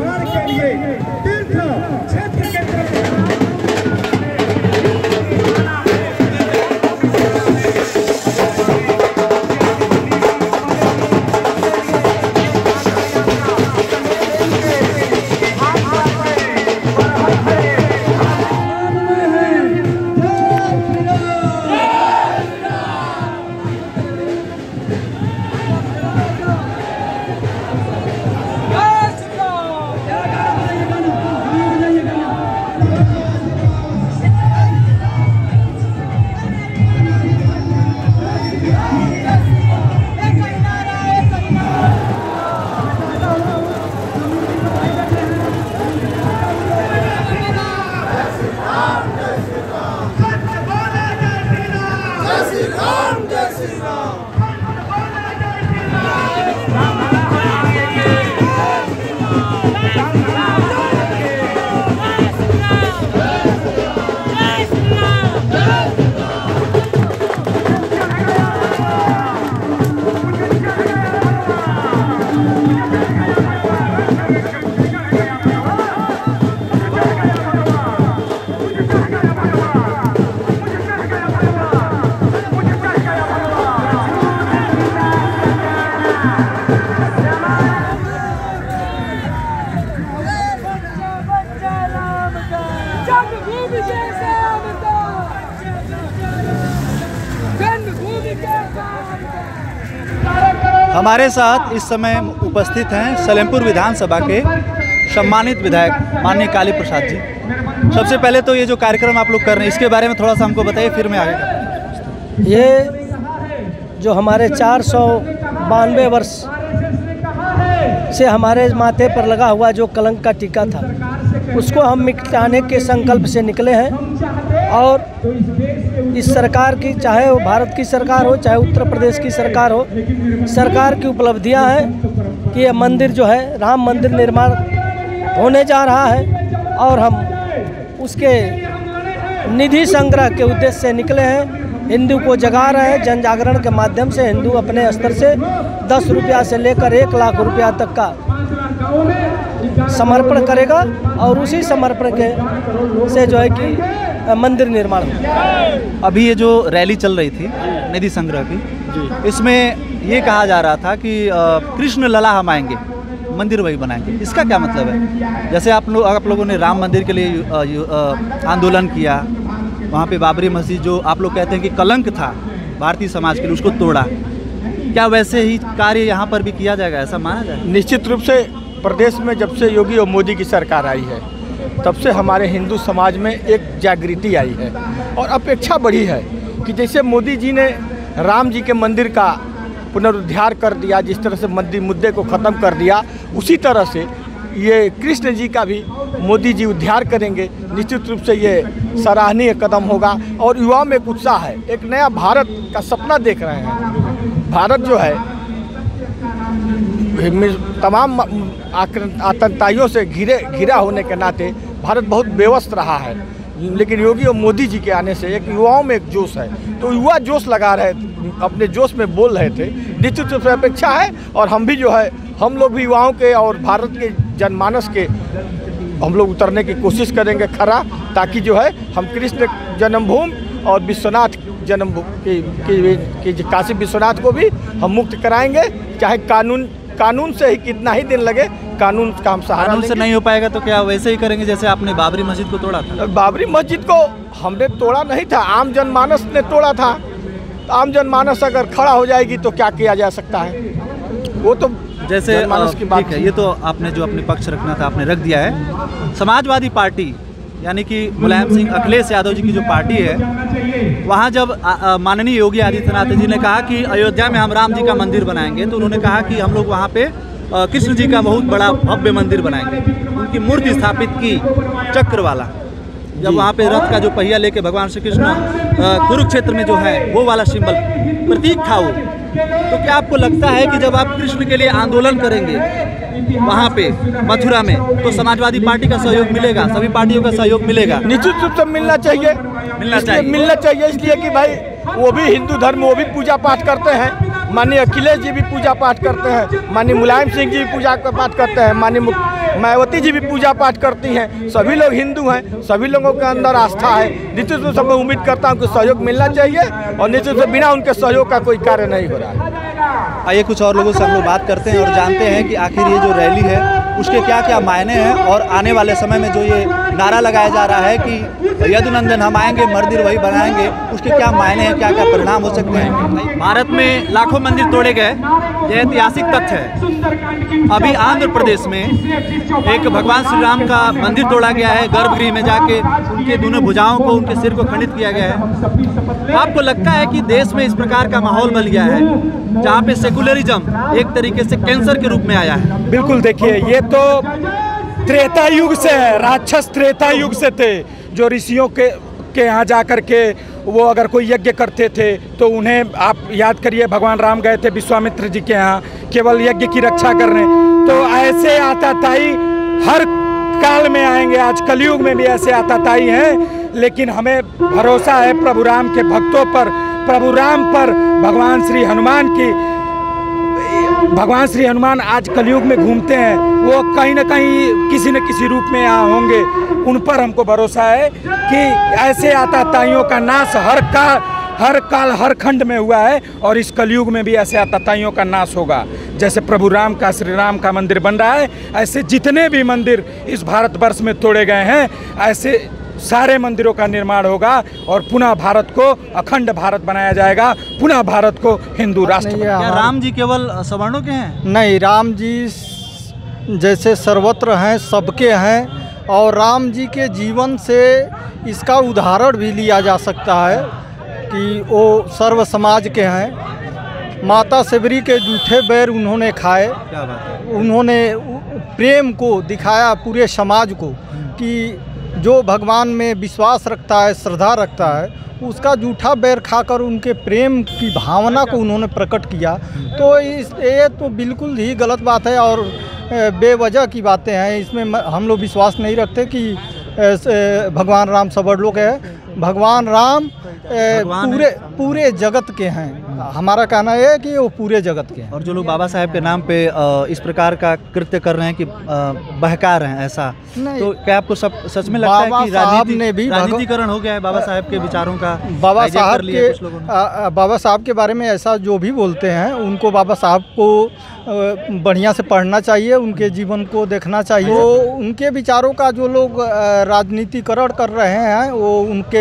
निर्माण के लिए तीर्थ क्षेत्र के हमारे साथ इस समय उपस्थित हैं सलेमपुर विधानसभा के सम्मानित विधायक माननीय काली प्रसाद जी। सबसे पहले तो ये जो कार्यक्रम आप लोग कर रहे हैं इसके बारे में थोड़ा सा हमको बताइए, फिर मैं आगे करता हूँ। ये जो हमारे 492 वर्ष से हमारे माथे पर लगा हुआ जो कलंक का टीका था उसको हम मिटाने के संकल्प से निकले हैं। और इस सरकार की, चाहे वो भारत की सरकार हो चाहे उत्तर प्रदेश की सरकार हो, सरकार की उपलब्धियां हैं कि ये मंदिर जो है राम मंदिर निर्माण होने जा रहा है और हम उसके निधि संग्रह के उद्देश्य से निकले हैं। हिंदू को जगा रहे हैं। जन जागरण के माध्यम से हिंदू अपने स्तर से 10 रुपया से लेकर 1 लाख रुपया तक का समर्पण करेगा और उसी समर्पण के से जो है कि मंदिर निर्माण होगा। अभी ये जो रैली चल रही थी निधि संग्रह की, इसमें ये कहा जा रहा था कि कृष्ण लला हम आएंगे, मंदिर वही बनाएंगे। इसका क्या मतलब है? जैसे आप लोगों ने राम मंदिर के लिए आंदोलन किया, वहाँ पे बाबरी मस्जिद जो आप लोग कहते हैं कि कलंक था भारतीय समाज के लिए, उसको तोड़ा। क्या वैसे ही कार्य यहाँ पर भी किया जाएगा, ऐसा माना जाए? निश्चित रूप से प्रदेश में जब से योगी और मोदी की सरकार आई है तब से हमारे हिंदू समाज में एक जागृति आई है और अपेक्षा बढ़ी है कि जैसे मोदी जी ने राम जी के मंदिर का पुनरुद्धार कर दिया, जिस तरह से मंदिर मुद्दे को ख़त्म कर दिया, उसी तरह से ये कृष्ण जी का भी मोदी जी उद्धार करेंगे। निश्चित रूप से ये सराहनीय कदम होगा और युवाओं में एक उत्साह है, एक नया भारत का सपना देख रहे हैं। भारत जो है तमाम आतंकवादियों से घिरा होने के नाते भारत बहुत बेवस्त रहा है, लेकिन योगी और मोदी जी के आने से एक युवाओं में एक जोश है, तो युवा जोश लगा रहे, अपने जोश में बोल रहे थे। निश्चित रूप से अपेक्षा है और हम भी जो है, हम लोग भी युवाओं के और भारत के जनमानस के हम लोग उतरने की कोशिश करेंगे खरा, ताकि जो है हम कृष्ण जन्मभूमि और विश्वनाथ जन्मभूमि की काशी विश्वनाथ को भी हम मुक्त कराएंगे। चाहे कानून से ही कितना ही दिन लगे, कानून का हम सहारा कानून से नहीं हो पाएगा तो क्या वैसे ही करेंगे जैसे आपने बाबरी मस्जिद को तोड़ा था? बाबरी मस्जिद को हमने तोड़ा नहीं था, आम जनमानस ने तोड़ा था। तो आम जनमानस अगर खड़ा हो जाएगी तो क्या किया जा सकता है, वो तो जैसे की बात है। ये तो आपने जो अपने पक्ष रखना था आपने रख दिया है। समाजवादी पार्टी यानी कि मुलायम सिंह अखिलेश यादव जी की जो पार्टी है, वहाँ जब माननीय योगी आदित्यनाथ जी ने कहा कि अयोध्या में हम राम जी का मंदिर बनाएंगे, तो उन्होंने कहा कि हम लोग वहाँ पे कृष्ण जी का बहुत बड़ा भव्य मंदिर बनाएंगे। उनकी मूर्ति स्थापित की चक्र वाला, जब वहाँ पे रथ का जो पहिया लेके भगवान श्री कृष्ण कुरुक्षेत्र में जो है वो वाला सिंबल प्रतीक था वो। तो क्या आपको लगता है कि जब आप कृष्ण के लिए आंदोलन करेंगे वहाँ पे मथुरा में, तो समाजवादी पार्टी का सहयोग मिलेगा, सभी पार्टियों का सहयोग मिलेगा? निश्चित रूप से मिलना चाहिए, इसलिए कि भाई वो भी हिंदू धर्म, वो भी पूजा पाठ करते हैं। माननीय अखिलेश जी भी पूजा पाठ करते हैं, माननीय मुलायम सिंह जी भी पूजा पाठ करते हैं, माननीय मायावती जी भी पूजा पाठ करती हैं, सभी लोग हिंदू हैं, सभी लोगों के अंदर आस्था है। निश्चित रूप से मैं उम्मीद करता हूँ कि सहयोग मिलना चाहिए और निश्चित रूप से बिना उनके सहयोग का कोई कार्य नहीं हो रहा है। आइए कुछ और लोगों से हम लोग बात करते हैं और जानते हैं कि आखिर ये जो रैली है उसके क्या क्या मायने हैं और आने वाले समय में जो ये नारा लगाया जा रहा है कि यदुनंदन हम आएंगे मंदिर वही बनाएंगे, उसके क्या मायने हैं, क्या क्या परिणाम हो सकते हैं। भारत में लाखों मंदिर तोड़े गए, यह ऐतिहासिक तथ्य है। अभी आंध्र प्रदेश में एक भगवान श्री राम का मंदिर तोड़ा गया है, गर्भगृह में जाके उनके दोनों भुजाओं को, उनके सिर को खंडित किया गया है। आपको लगता है कि देश में इस प्रकार का माहौल बन गया है जहाँ पे सेकुलरिज्म एक तरीके से कैंसर के रूप में आया है? बिल्कुल, देखिए ये तो त्रेता युग से है, राक्षस त्रेता युग से थे, जो ऋषियों के यहाँ जा कर के वो अगर कोई यज्ञ करते थे तो उन्हें आप याद करिए, भगवान राम गए थे विश्वामित्र जी के यहाँ केवल यज्ञ की रक्षा करने। तो ऐसे आताताई हर काल में आएंगे, आज कलयुग में भी ऐसे आताताई हैं, लेकिन हमें भरोसा है प्रभु राम के भक्तों पर, प्रभु राम पर। भगवान श्री हनुमान आज कलयुग में घूमते हैं, वो कहीं न कहीं किसी न किसी रूप में यहाँ होंगे। उन पर हमको भरोसा है कि ऐसे आताताइयों का नाश हर काल हर खंड में हुआ है और इस कलयुग में भी ऐसे आताताइयों का नाश होगा। जैसे प्रभु राम का, श्री राम का मंदिर बन रहा है, ऐसे जितने भी मंदिर इस भारतवर्ष में तोड़े गए हैं, ऐसे सारे मंदिरों का निर्माण होगा और पुनः भारत को अखंड भारत बनाया जाएगा, पुनः भारत को हिंदू राष्ट्र। क्या राम जी केवल सवर्णों के हैं? नहीं, राम जी जैसे सर्वत्र हैं, सबके हैं, और राम जी के जीवन से इसका उदाहरण भी लिया जा सकता है कि वो सर्व समाज के हैं। माता सबरी के जूठे बैर उन्होंने खाए। क्या बात है। उन्होंने प्रेम को दिखाया पूरे समाज को कि जो भगवान में विश्वास रखता है, श्रद्धा रखता है, उसका जूठा बैर खाकर उनके प्रेम की भावना को उन्होंने प्रकट किया। तो ये तो बिल्कुल ही गलत बात है और बेवजह की बातें हैं। इसमें हम लोग विश्वास नहीं रखते कि भगवान राम सवर्णों के हैं। भगवान राम पूरे जगत के हैं। हमारा कहना है कि वो पूरे जगत के हैं। और जो लोग बाबा साहेब के नाम पे इस प्रकार का कृत्य कर रहे हैं कि बहका रहे हैं, ऐसा तो क्या आपको सच में लगता है कि राजनीतिकरण हो गया है बाबा साहेब के विचारों का? बाबा साहब के बारे में ऐसा जो भी बोलते हैं, उनको बाबा साहब को बढ़िया से पढ़ना चाहिए, उनके जीवन को देखना चाहिए। तो उनके विचारों का जो लोग राजनीतिकरण कर रहे हैं, वो उनके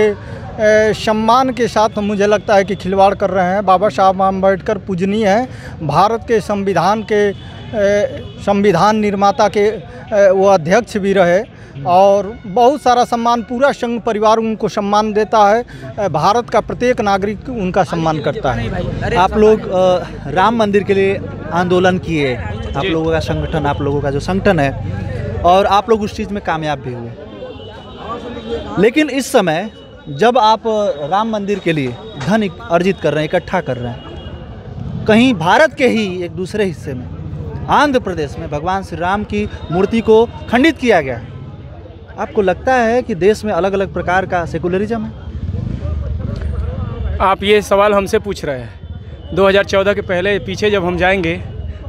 सम्मान के साथ मुझे लगता है कि खिलवाड़ कर रहे हैं। बाबा साहब अम्बेडकर पूजनीय हैं, भारत के संविधान निर्माता के वो अध्यक्ष भी रहे और बहुत सारा सम्मान, पूरा संघ परिवार उनको सम्मान देता है। भारत का प्रत्येक नागरिक उनका सम्मान करता है। आप लोग राम मंदिर के लिए आंदोलन किए, आप लोगों का संगठन, आप लोगों का जो संगठन है, और आप लोग उस चीज़ में कामयाब भी हुए। लेकिन इस समय जब आप राम मंदिर के लिए धन अर्जित कर रहे हैं, इकट्ठा कर रहे हैं, कहीं भारत के ही एक दूसरे हिस्से में आंध्र प्रदेश में भगवान श्री राम की मूर्ति को खंडित किया गया है, आपको लगता है कि देश में अलग अलग प्रकार का सेकुलरिज्म है? आप ये सवाल हमसे पूछ रहे हैं। 2014 के पहले पीछे जब हम जाएंगे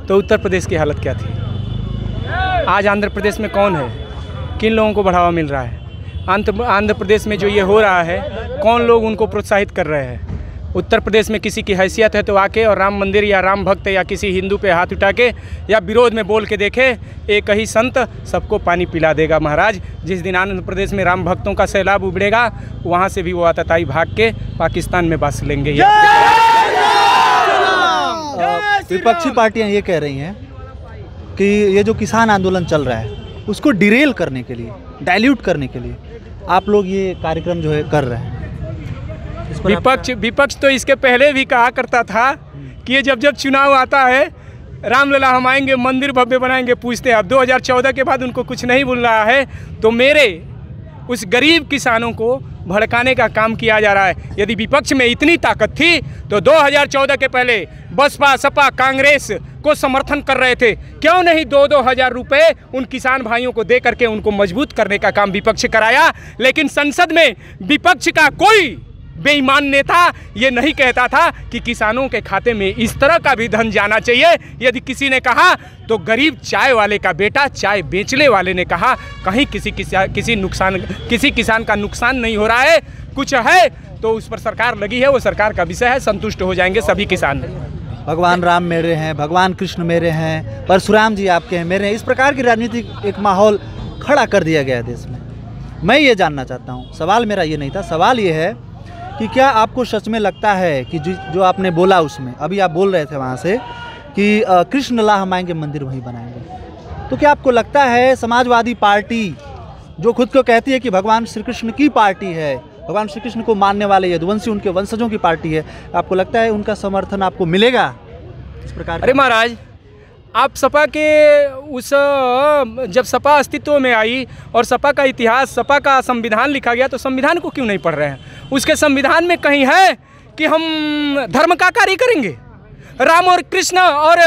तो उत्तर प्रदेश की हालत क्या थी? आज आंध्र प्रदेश में कौन है, किन लोगों को बढ़ावा मिल रहा है? आंध्र प्रदेश में जो ये हो रहा है, कौन लोग उनको प्रोत्साहित कर रहे हैं? उत्तर प्रदेश में किसी की हैसियत है तो आके और राम मंदिर या राम भक्त या किसी हिंदू पे हाथ उठा के या विरोध में बोल के देखे, एक ही संत सबको पानी पिला देगा महाराज। जिस दिन आंध्र प्रदेश में राम भक्तों का सैलाब उभरेगा, वहाँ से भी वो आतताई भाग के पाकिस्तान में बस लेंगे। विपक्षी पार्टियां ये कह रही हैं कि ये जो किसान आंदोलन चल रहा है उसको डिरेल करने के लिए, डाइल्यूट करने के लिए आप लोग ये कार्यक्रम जो है कर रहे हैं। विपक्ष तो इसके पहले भी कहा करता था कि ये जब चुनाव आता है, रामलला हम आएंगे, मंदिर भव्य बनाएंगे, पूछते हैं। अब 2014 के बाद उनको कुछ नहीं बोल रहा है, तो मेरे उस गरीब किसानों को भड़काने का काम किया जा रहा है। यदि विपक्ष में इतनी ताकत थी तो 2014 के पहले बसपा, सपा, कांग्रेस को समर्थन कर रहे थे। क्यों नहीं 2-2 हज़ार रुपये उन किसान भाइयों को दे करके उनको मजबूत करने का काम विपक्ष कराया? लेकिन संसद में विपक्ष का कोई बेईमान नेता ये नहीं कहता था कि किसानों के खाते में इस तरह का भी धन जाना चाहिए। यदि किसी ने कहा तो गरीब चाय वाले का बेटा चाय बेचने वाले ने कहा कहीं किसी किसान का नुकसान नहीं हो रहा है, कुछ है तो उस पर सरकार लगी है, वो सरकार का विषय है, संतुष्ट हो जाएंगे सभी किसान। भगवान राम मेरे हैं, भगवान कृष्ण मेरे हैं, परशुराम जी आपके हैं, मेरे हैं, इस प्रकार की राजनीतिक एक माहौल खड़ा कर दिया गया है देश में। मैं ये जानना चाहता हूँ, सवाल मेरा ये नहीं था, सवाल ये है कि क्या आपको सच में लगता है कि जो आपने बोला उसमें, अभी आप बोल रहे थे वहाँ से कि कृष्ण ला हम आएंगे मंदिर वहीं बनाएंगे, तो क्या आपको लगता है समाजवादी पार्टी जो खुद को कहती है कि भगवान श्री कृष्ण की पार्टी है, भगवान श्री कृष्ण को मानने वाले यदुवंशी उनके वंशजों की पार्टी है, आपको लगता है उनका समर्थन आपको मिलेगा इस प्रकार? अरे महाराज, आप सपा के जब सपा अस्तित्व में आई और सपा का इतिहास, सपा का संविधान लिखा गया, तो संविधान को क्यों नहीं पढ़ रहे हैं? उसके संविधान में कहीं है कि हम धर्म का कार्य करेंगे, राम और कृष्ण और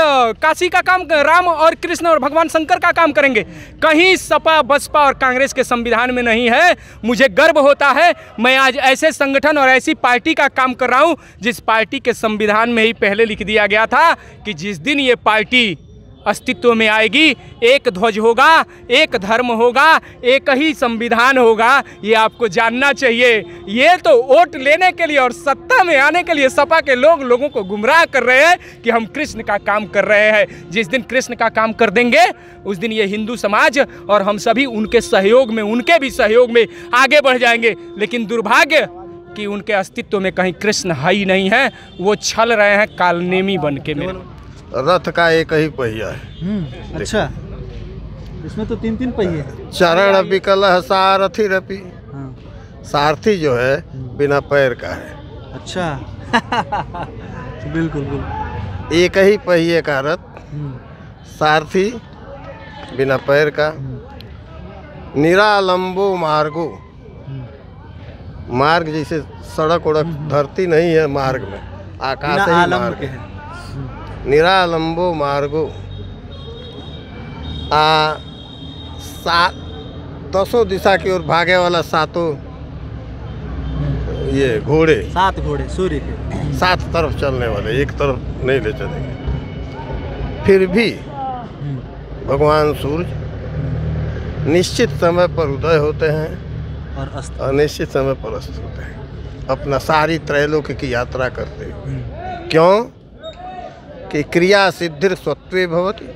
काशी का काम, राम और कृष्ण और भगवान शंकर का काम करेंगे? कहीं सपा, बसपा और कांग्रेस के संविधान में नहीं है। मुझे गर्व होता है, मैं आज ऐसे संगठन और ऐसी पार्टी का काम कर रहा हूं जिस पार्टी के संविधान में ही पहले लिख दिया गया था कि जिस दिन ये पार्टी अस्तित्व में आएगी, एक ध्वज होगा, एक धर्म होगा, एक ही संविधान होगा। ये आपको जानना चाहिए। ये तो वोट लेने के लिए और सत्ता में आने के लिए सपा के लोगों को गुमराह कर रहे हैं कि हम कृष्ण का काम कर रहे हैं। जिस दिन कृष्ण का काम कर देंगे उस दिन ये हिंदू समाज और हम सभी उनके सहयोग में, उनके भी सहयोग में आगे बढ़ जाएंगे। लेकिन दुर्भाग्य कि उनके अस्तित्व में कहीं कृष्ण है ही नहीं है, वो छल रहे हैं कालनेमी बन के। मेरे रथ का एक ही पहिया है। अच्छा, इसमें तो 3-3 पहिए हैं। चरण विकल सारथी रपी, सारथी जो है बिना पैर का है। अच्छा बिल्कुल बिल्कुल, एक ही पहिए का रथ, सारथी बिना पैर का, निरालंबो मार्गो, मार्ग जैसे सड़क उड़क धरती नहीं है, मार्ग में आकाश ही मार्ग है। निरालंबो मार्गो, दसों दिशा की ओर भागे वाला सातों ये घोड़े, 7 घोड़े सूर्य के 7 तरफ चलने वाले, एक तरफ नहीं ले चलेंगे। फिर भी भगवान सूर्य निश्चित समय पर उदय होते हैं और निश्चित समय पर अस्त होते हैं, अपना सारी त्रैलोक की यात्रा करते हुए। क्यों कि क्रिया सिद्धिर स्वत्वे भवति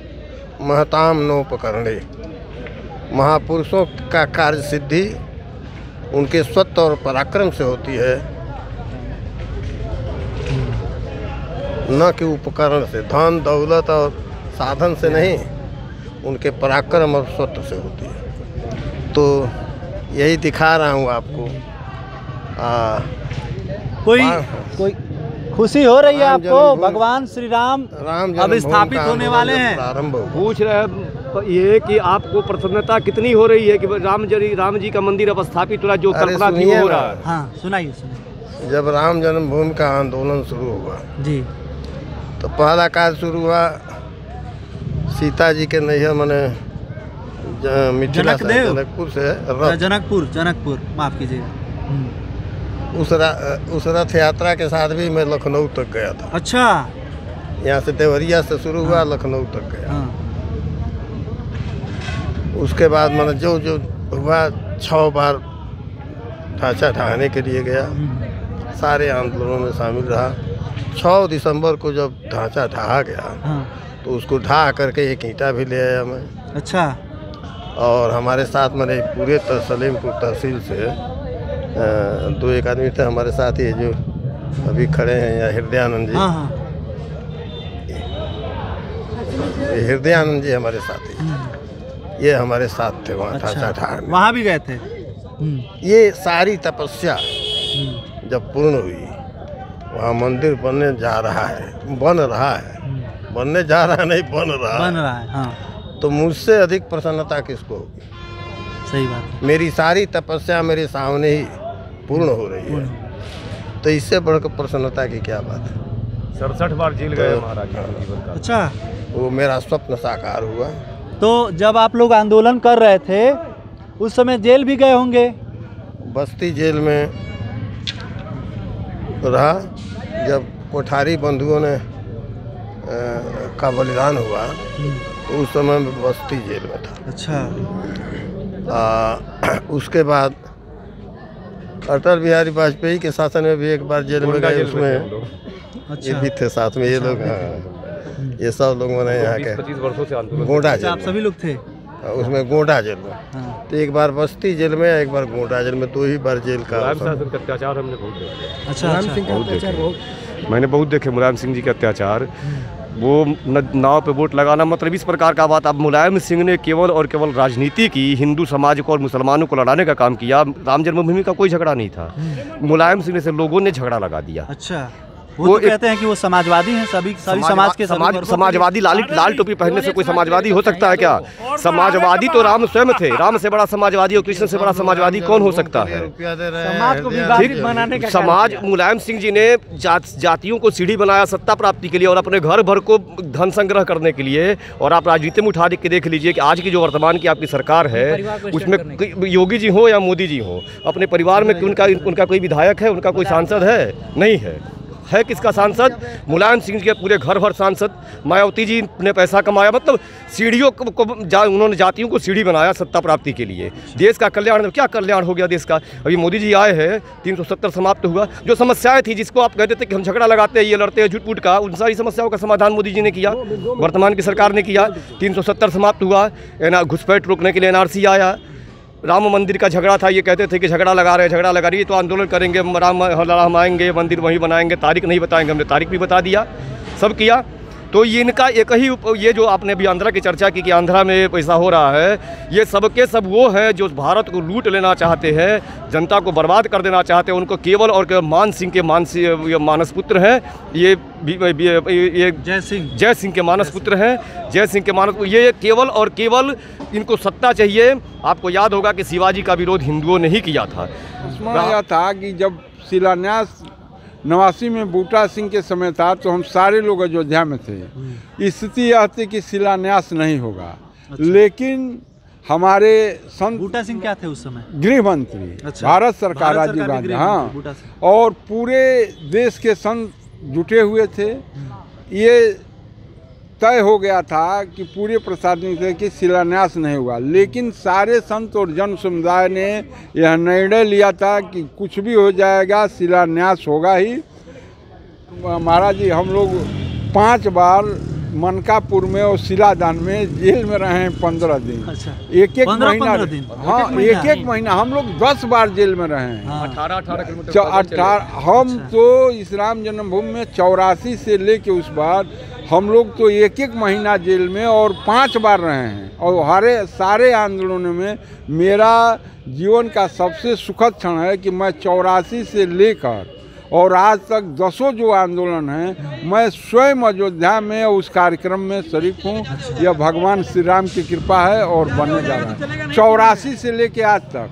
महताम नोपकरणे, महापुरुषों का कार्य सिद्धि उनके स्वत्व और पराक्रम से होती है, न कि उपकरण से, धन दौलत और साधन से नहीं, उनके पराक्रम और स्वत्व से होती है। तो यही दिखा रहा हूँ आपको। कोई खुशी हो रही है आपको? भगवान श्री राम अब स्थापित होने वाले हैं। पूछ रहे हैं ये कि आपको प्रसन्नता कितनी हो रही है कि राम जी का मंदिर अब स्थापित हो रहा है, जो कल्पना थी हो रहा है? हाँ, सुनाइए। जब राम जन्मभूमि का आंदोलन शुरू हुआ जी, तो पहला कार्य शुरू हुआ सीता जी के नैहर मने जनकपुर से, जनकपुर माफ कीजिएगा, उस रथ यात्रा के साथ भी मैं लखनऊ तक गया था। अच्छा, यहाँ से देवरिया से शुरू हुआ, लखनऊ तक गया। उसके बाद मैंने जो हुआ 6 बार ढांचा ढहाने के लिए गया, सारे आंदोलनों में शामिल रहा। 6 दिसंबर को जब ढांचा ढहा गया तो उसको ढहा करके एक ईंटा भी ले आया मैं। अच्छा, और हमारे साथ मैंने पूरे सलीमपुर तहसील से 2-1 आदमी थे हमारे साथ, ये जो अभी खड़े हैं यहाँ हृदयानंद जी। ये हृदयानंद जी हमारे साथ ही, ये हमारे साथ थे वहाँ। अच्छा, वहाँ भी गए थे। ये सारी तपस्या जब पूर्ण हुई, वहाँ मंदिर बनने जा रहा है, बन रहा है, बनने जा रहा नहीं, बन रहा है। हाँ। तो मुझसे अधिक प्रसन्नता किसको होगी? सही बात है। मेरी सारी तपस्या मेरे सामने ही पूर्ण हो रही है, तो इससे बढ़कर प्रसन्नता की क्या बात है? 67 बार जेल गए महाराज। अच्छा, वो मेरा स्वप्न साकार हुआ। तो जब आप लोग आंदोलन कर रहे थे उस समय जेल भी गए होंगे? बस्ती जेल में रहा। जब कोठारी बंधुओं ने का बलिदान हुआ तो उस समय में बस्ती जेल में था। अच्छा। उसके बाद अटल बिहारी वाजपेयी के शासन में भी एक बार जेल में गए, उसमें ये भी थे साथ में ये लोग। ये सब लोग मैंने यहाँ के 25 वर्षों से आंदोलन। गोंडा जेल, आप सभी लोग थे उसमें गोंडा जेल में। तो एक बार बस्ती जेल में, एक बार गोंडा जेल में, 2 ही बार जेल का अत्याचार हमने बहुत देखे। अच्छा। मैंने बहुत देखे मुलायम सिंह जी के अत्याचार। वो नाव पे वोट लगाना, मतलब इस प्रकार का बात। अब मुलायम सिंह ने केवल और केवल राजनीति की, हिंदू समाज को और मुसलमानों को लड़ाने का काम किया। राम जन्मभूमि का कोई झगड़ा नहीं था। मुलायम सिंह से लोगों ने झगड़ा लगा दिया। अच्छा। वो तो कहते हैं कि वो समाजवादी हैं, सभी समाज के समाजवादी लाल टोपी पहनने से कोई समाजवादी हो सकता है क्या? समाजवादी तो राम स्वयं थे। राम से बड़ा समाजवादी और कृष्ण से बड़ा समाजवादी कौन हो सकता है? समाज को विभाजित बनाने का समाज, मुलायम सिंह जी ने जातियों को सीढ़ी बनाया सत्ता प्राप्ति के लिए और अपने घर भर को धन संग्रह करने के लिए। और आप राजनीति में उठा के देख लीजिए कि आज की जो वर्तमान की आपकी सरकार है, उसमें योगी जी हो या मोदी जी हो, अपने परिवार में उनका कोई विधायक है, उनका कोई सांसद है? नहीं है किसका सांसद? मुलायम सिंह जी के पूरे घर भर सांसद। मायावती जी ने पैसा कमाया, मतलब सीढ़ियों को उन्होंने जातियों को सीढ़ी बनाया सत्ता प्राप्ति के लिए। देश का कल्याण, क्या कल्याण हो गया देश का? अभी मोदी जी आए हैं, 370 समाप्त हुआ। जो समस्याएं थी, जिसको आप कहते थे कि हम झगड़ा लगाते हैं, ये लड़ते हैं झूठ-मूठ का, उन सारी समस्याओं का समाधान मोदी जी ने किया, वर्तमान की सरकार ने किया। 370 समाप्त हुआ। घुसपैठ रोकने के लिए NRC आया। राम मंदिर का झगड़ा था, ये कहते थे कि झगड़ा लगा रही है तो आंदोलन करेंगे, राम आएंगे, मंदिर वहीं बनाएंगे, तारीख नहीं बताएंगे। हमने तारीख भी बता दिया, सब किया। तो ये इनका एक ही, ये जो आपने भी आंध्रा की चर्चा की कि आंध्रा में पैसा हो रहा है, ये सबके सब वो हैं जो भारत को लूट लेना चाहते हैं, जनता को बर्बाद कर देना चाहते हैं। उनको केवल और केवल मान सिंह के मानस पुत्र हैं। ये जय सिंह के मानस पुत्र हैं। जय सिंह के मानस, ये केवल और केवल इनको सत्ता चाहिए। आपको याद होगा कि शिवाजी का विरोध हिंदुओं ने ही किया था। उसमें यह था कि जब शिलान्यास 89 में बूटा सिंह के समय था तो हम सारे लोग अयोध्या में थे। स्थिति यह थी कि शिलान्यास नहीं होगा। अच्छा। लेकिन हमारे संत बूटा सिंह क्या थे उस समय? गृह मंत्री। अच्छा। भारत सरकार राजीव गांधी। हाँ, और पूरे देश के संत जुटे हुए थे। ये तय हो गया था कि पूरे प्रशासनिक से कि शिलान्यास नहीं हुआ। लेकिन सारे संत और जन समुदाय ने यह निर्णय लिया था कि कुछ भी हो जाएगा, शिलान्यास होगा ही। महाराज जी, हम लोग 5 बार मनकापुर में और शिलादान में जेल में रहे हैं 15 दिन। अच्छा। एक महीना। हाँ, एक महीना। हम लोग 10 बार जेल में रहे हैं। 18 किलोमीटर। हम तो इस राम जन्मभूमि में 84 से लेके उस बार हम लोग तो एक महीना जेल में और 5 बार रहे हैं। और सारे आंदोलनों में मेरा जीवन का सबसे सुखद क्षण है कि मैं 84 से लेकर और आज तक 10 जो आंदोलन हैं, मैं स्वयं अयोध्या में उस कार्यक्रम में शरीक हूँ। यह भगवान श्री राम की कृपा है और बनने जा रहा है। 84 से लेके आज तक,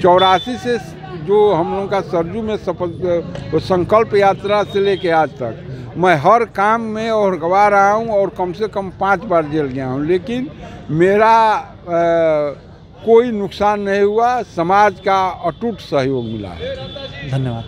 84 से जो हम लोगों का सरजू में संकल्प यात्रा से लेके आज तक मैं हर काम में और गवा रहा हूँ और कम से कम 5 बार जेल गया हूँ। लेकिन मेरा कोई नुकसान नहीं हुआ। समाज का अटूट सहयोग मिला है। धन्यवाद।